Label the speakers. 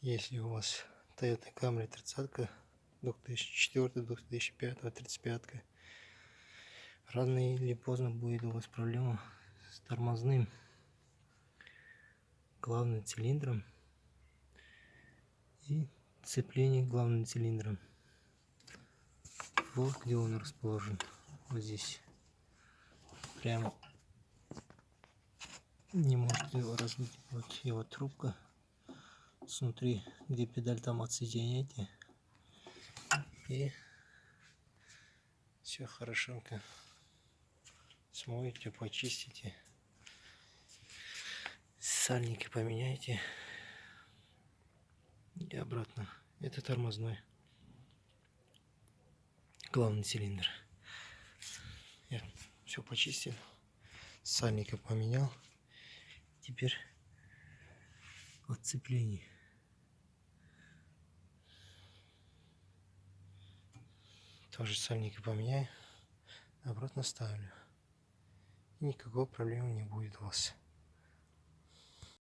Speaker 1: Если у вас Toyota Camry 30 2004, 2005, 35, рано или поздно будет у вас проблема с тормозным главным цилиндром и цепление главным цилиндром. Вот где он расположен. Вот здесь. Прямо не можете его разглядеть. Вот его трубка. Смотри, где педаль, там отсоединяйте. И все хорошенько смоете, почистите. Сальники поменяйте. И обратно. Это тормозной главный цилиндр. Я все почистил. Сальника поменял. Теперь отцепление. Тоже сальники поменяю. Обратно ставлю. И никакой проблемы не будет у вас.